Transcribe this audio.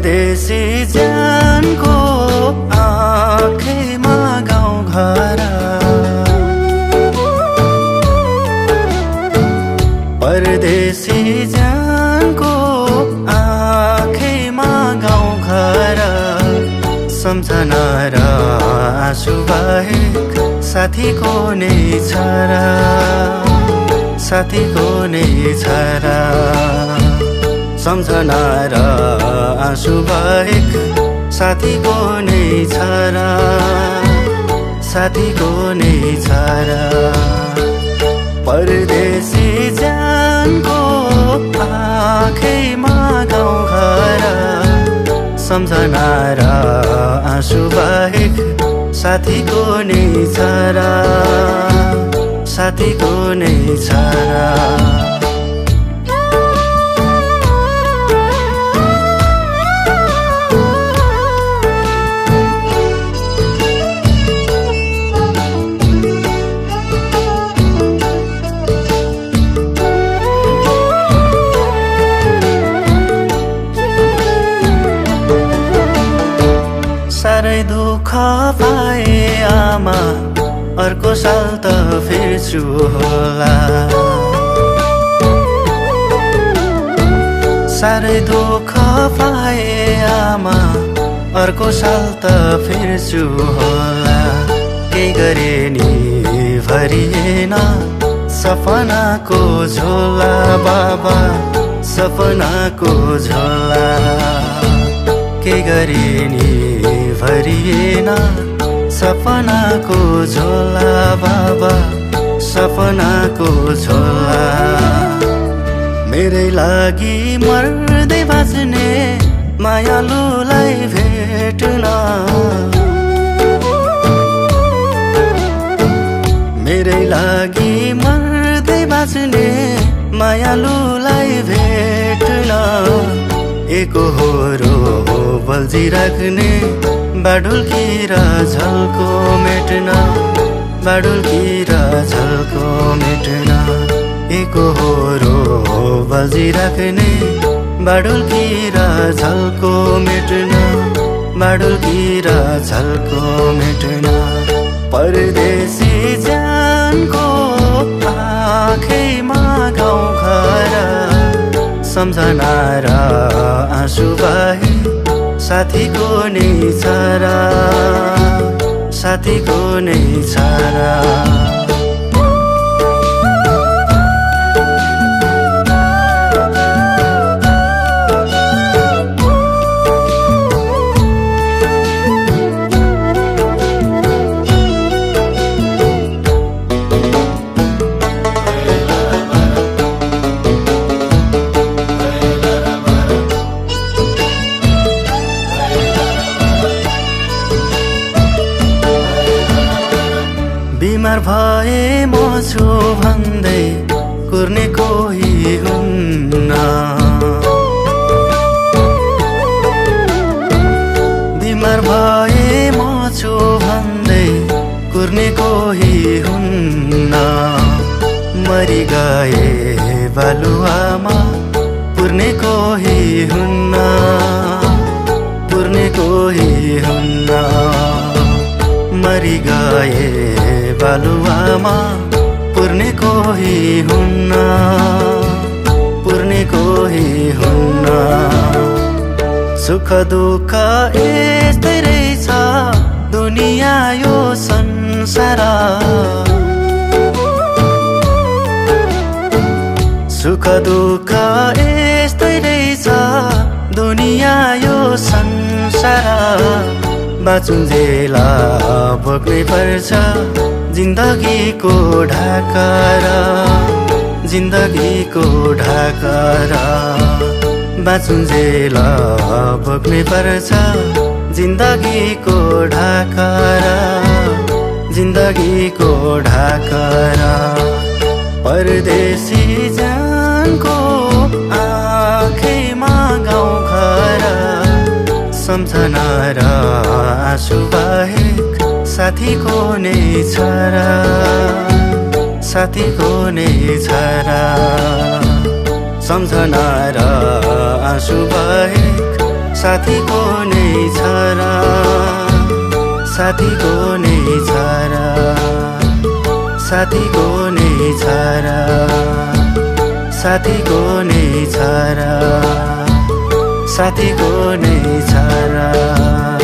परदेशी जानको आँखैमा गाउँ घर परदेशी जानको आँखैमा गाउँ घर सम्झना र आँसु बाहेक साथीको नै छ र साथीको नै छ र सम्झना र आँसु बाहेक साथीको नै छ र साथीको नै छ र परदेशी जानको आँखैमा गाउँ घर सम्झना र आँसु बाहेक साथीको नै छ र साथीको नै छ र साह्रै दुःख पाए आमा अर्को साल त फिर्छु होला साह्रै दुःख पाए आमा अर्को साल त फिर्छु होला केही गरे नि भरिएन सपनाको झोला बाबा सपनाको झोला केही गरे नि भरिएन सपनाको झोला बाबा सपनाको झोला मेरै लागि मर्दै बाँच्ने मायालुलाई भेट्न मेरै लागि मर्दै बाँच्ने मायालुलाई भेट्न एकहोरो बल्झी राख्ने बाडुल्की र झल्को मेट्न बाडुल्की र झल्को मेट्न एकहोरो बल्झी राख्ने बाडुल्की र झल्को मेट्न बाडुल्की र झल्को मेट्न परदेशी जानको आँखैमा गाउँ घर सम्झना र आँसु बाहेक साथीको नै छ र साथीको नै छ र बिमार भए म छु भन्दै कुर्ने कोही हुन्न बिमार भए म छु भन्दै कुर्ने कोही हुन्न मरि गए बालुवामा पुर्ने कोही हुन्न पुर्ने कोही हुन्न मरि गए बालुवामा पुर्ने कोही हुन्न पुर्ने कोही हुन्न सुख दुःख यस्तै रहेछ दुनियाँ यो संसार सुख दुःख यस्तै रहेछ दुनियाँ यो संसार बाँचुन्जेला भोग्नै पर्छ जिन्दगीको ढाका जिन्दगीको ढाका बाँचुन्जेला भोग्नै पर्छ जिन्दगीको ढाका जिन्दगीको ढाका परदेशी जानको आँखैमा गाउँ घर सम्झना र आँसु बाहेक साथीको नै छ र साथीको नै छ र सम्झना र आँसु बाहेक साथीको नै छ र साथीको नै छ र साथीको नै छ र साथीको नै छ र साथीको नै छ र